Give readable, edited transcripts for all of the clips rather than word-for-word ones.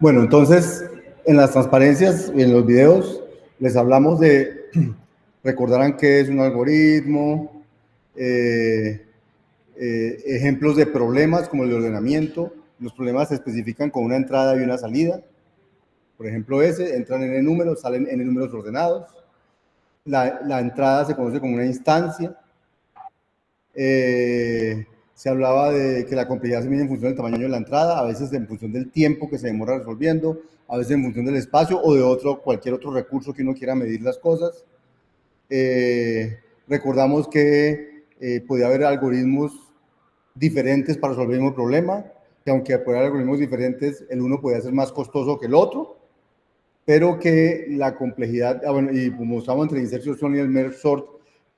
Bueno, entonces, en las transparencias y en los videos les hablamos de, recordarán qué es un algoritmo, ejemplos de problemas como el de ordenamiento. Los problemas se especifican con una entrada y una salida. Por ejemplo, entran n números, salen n números ordenados. La entrada se conoce como una instancia. Se hablaba de que la complejidad se mide en función del tamaño de la entrada, a veces en función del tiempo que se demora resolviendo, a veces en función del espacio o de cualquier otro recurso que uno quiera medir las cosas. Recordamos que podía haber algoritmos diferentes para resolver el mismo problema, que aunque puede haber algoritmos diferentes, el uno podía ser más costoso que el otro, pero que la complejidad, bueno, y mostramos entre insertion y el merge sort,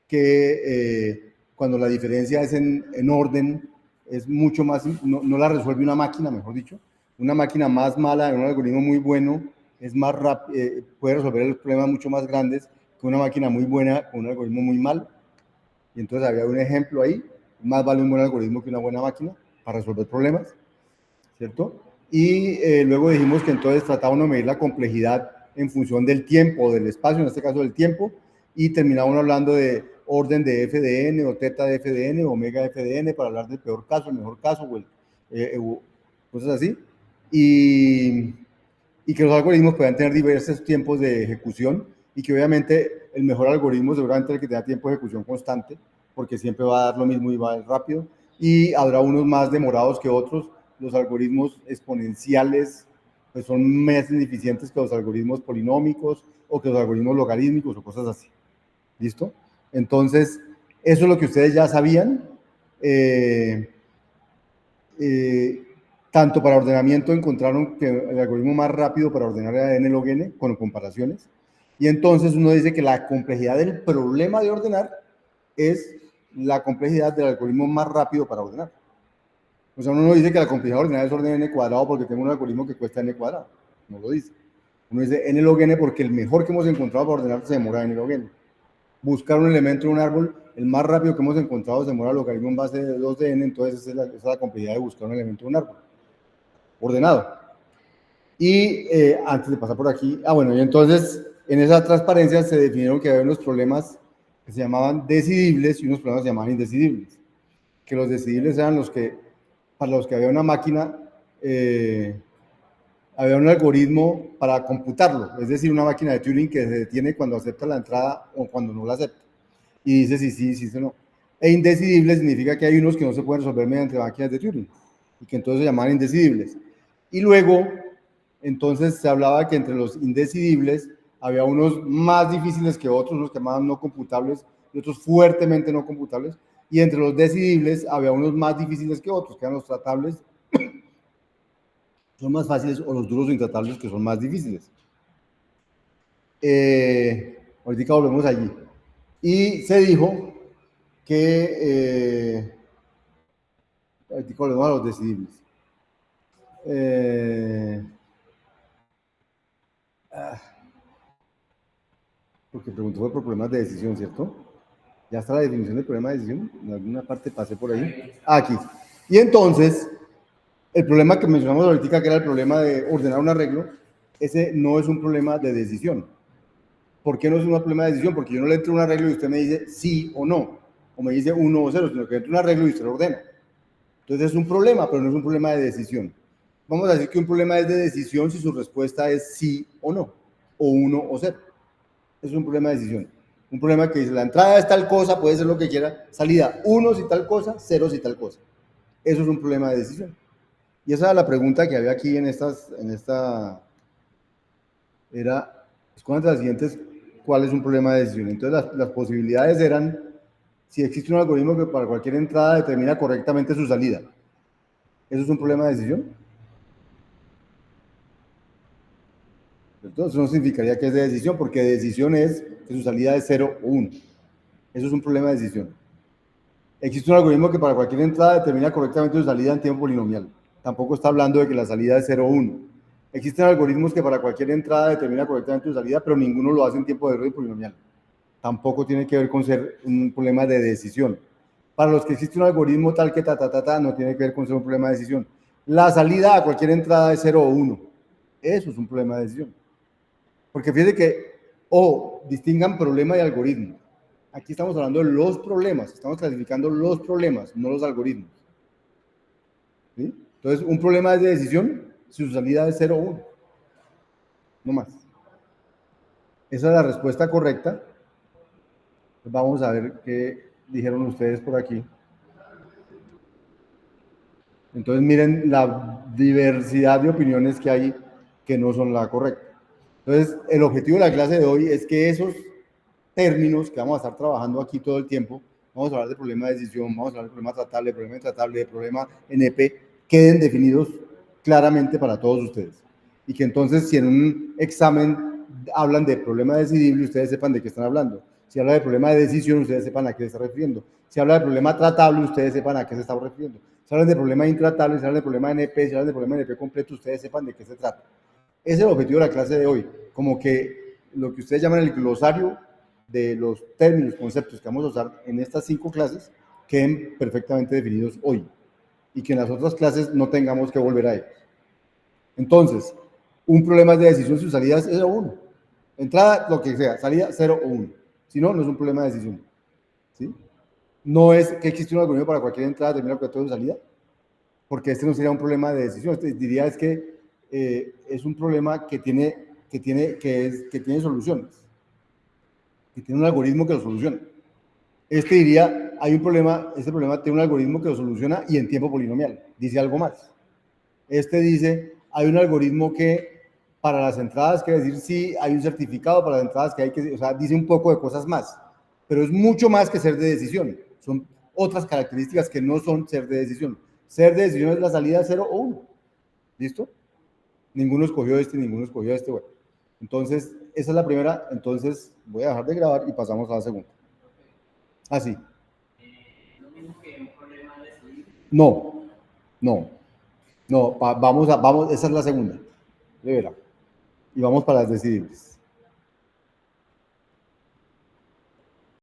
que cuando la diferencia es en orden, es mucho más, no la resuelve una máquina, mejor dicho. Una máquina más mala en un algoritmo muy bueno es más rápido, puede resolver los problemas mucho más grandes que una máquina muy buena con un algoritmo muy malo. Y entonces había un ejemplo ahí, más vale un buen algoritmo que una buena máquina para resolver problemas, ¿cierto? Y luego dijimos que entonces trataba uno de medir la complejidad en función del tiempo o del espacio, en este caso del tiempo, y terminaba uno hablando de orden de f de n o teta de f de n o omega de f de n para hablar del peor caso, el mejor caso, o cosas así. Y que los algoritmos puedan tener diversos tiempos de ejecución y que obviamente el mejor algoritmo seguramente el que tenga tiempo de ejecución constante, porque siempre va a dar lo mismo y va a ir rápido, y habrá unos más demorados que otros. Los algoritmos exponenciales pues son más ineficientes que los algoritmos polinómicos o que los algoritmos logarítmicos o cosas así. ¿Listo? Entonces, eso es lo que ustedes ya sabían. Tanto para ordenamiento encontraron que el algoritmo más rápido para ordenar era n log n con comparaciones. Y entonces uno dice que la complejidad del problema de ordenar es la complejidad del algoritmo más rápido para ordenar. O sea, uno no dice que la complejidad de ordenar es orden n cuadrado porque tengo un algoritmo que cuesta n cuadrado. No lo dice. Uno dice n log n porque el mejor que hemos encontrado para ordenar se demora n log n. Buscar un elemento en un árbol, el más rápido que hemos encontrado se demora logaritmo en base de 2 de n, entonces esa es la complejidad de buscar un elemento en un árbol ordenado. Y antes de pasar por aquí, bueno, y entonces en esa transparencia se definieron que había unos problemas que se llamaban decidibles y unos problemas que se llamaban indecidibles. Que los decidibles eran los que, para los que había una máquina, había un algoritmo para computarlo, es decir, una máquina de Turing que se detiene cuando acepta la entrada o cuando no la acepta. Y dice sí, sí, sí, no. E indecidible significa que hay unos que no se pueden resolver mediante máquinas de Turing y que entonces se llaman indecidibles. Y luego, entonces se hablaba que entre los indecidibles había unos más difíciles que otros, unos que llamaban no computables y otros fuertemente no computables. Y entre los decidibles había unos más difíciles que otros, que eran los tratables, son más fáciles, o los duros o intratables, que son más difíciles. Ahorita volvemos allí. Y se dijo que ahorita volvemos a los decidibles. Porque preguntó por problemas de decisión, ¿cierto? Ya está la definición del problema de decisión. En alguna parte pasé por ahí. Aquí. Y entonces, el problema que mencionamos ahorita, que era el problema de ordenar un arreglo, ese no es un problema de decisión. ¿Por qué no es un problema de decisión? Porque yo no le entro un arreglo y usted me dice sí o no, o me dice 1 o 0, sino que entro un arreglo y usted lo ordena. Entonces es un problema, pero no es un problema de decisión. Vamos a decir que un problema es de decisión si su respuesta es sí o no, o 1 o 0. Es un problema de decisión. Un problema que dice la entrada es tal cosa, puede ser lo que quiera, salida 1 si tal cosa, 0 si tal cosa. Eso es un problema de decisión. Y esa era la pregunta que había aquí en esta era, ¿cuáles de las siguientes, cuál es un problema de decisión? Entonces las posibilidades eran, si existe un algoritmo que para cualquier entrada determina correctamente su salida, ¿eso es un problema de decisión? Entonces no significaría que es de decisión, porque decisión es que su salida es 0 o 1. Eso es un problema de decisión. Existe un algoritmo que para cualquier entrada determina correctamente su salida en tiempo polinomial. Tampoco está hablando de que la salida es 0 o 1. Existen algoritmos que para cualquier entrada determina correctamente su salida, pero ninguno lo hace en tiempo de error y polinomial. Tampoco tiene que ver con ser un problema de decisión. Para los que existe un algoritmo tal que no tiene que ver con ser un problema de decisión. La salida a cualquier entrada es 0 o 1. Eso es un problema de decisión. Porque fíjense que, distingan problema y algoritmo. Aquí estamos hablando de los problemas, estamos clasificando los problemas, no los algoritmos. ¿Sí? Entonces, un problema es de decisión si su salida es 0 o 1. No más. Esa es la respuesta correcta. Vamos a ver qué dijeron ustedes por aquí. Entonces, miren la diversidad de opiniones que hay que no son la correcta. Entonces, el objetivo de la clase de hoy es que esos términos que vamos a estar trabajando aquí todo el tiempo, vamos a hablar de problema de decisión, vamos a hablar de problema tratable, de problema intratable, de problema NP, queden definidos claramente para todos ustedes. Y que entonces, si en un examen hablan de problema decidible, ustedes sepan de qué están hablando. Si habla de problema de decisión, ustedes sepan a qué se está refiriendo. Si habla de problema tratable, ustedes sepan a qué se está refiriendo. Si hablan de problema intratable, si hablan de problema NP, si hablan de problema NP completo, ustedes sepan de qué se trata. Ese es el objetivo de la clase de hoy. Como que lo que ustedes llaman el glosario de los términos, conceptos que vamos a usar en estas 5 clases queden perfectamente definidos hoy y que en las otras clases no tengamos que volver a ellos. Entonces, un problema es de decisión, su salida es 0 o 1. Entrada, lo que sea, salida 0 o 1. Si no, no es un problema de decisión. ¿Sí? No es que existe un algoritmo para cualquier entrada, termina cualquier salida, porque este no sería un problema de decisión. Este diría es que es un problema que tiene soluciones, que tiene un algoritmo que lo soluciona. Este diría, hay un problema, este problema tiene un algoritmo que lo soluciona y en tiempo polinomial, dice algo más. Este dice, hay un algoritmo que para las entradas, quiere decir sí, hay un certificado para las entradas que hay que, o sea, dice un poco de cosas más, pero es mucho más que ser de decisión. Son otras características que no son ser de decisión. Ser de decisión es la salida 0 o 1. ¿Listo? Ninguno escogió este, ninguno escogió este. Bueno, entonces, esa es la primera. Entonces, voy a dejar de grabar y pasamos a la segunda. Así. ¿Lo mismo que un problema de decidir? No, no. No, vamos, esa es la segunda. De verdad. Y vamos para las decidibles.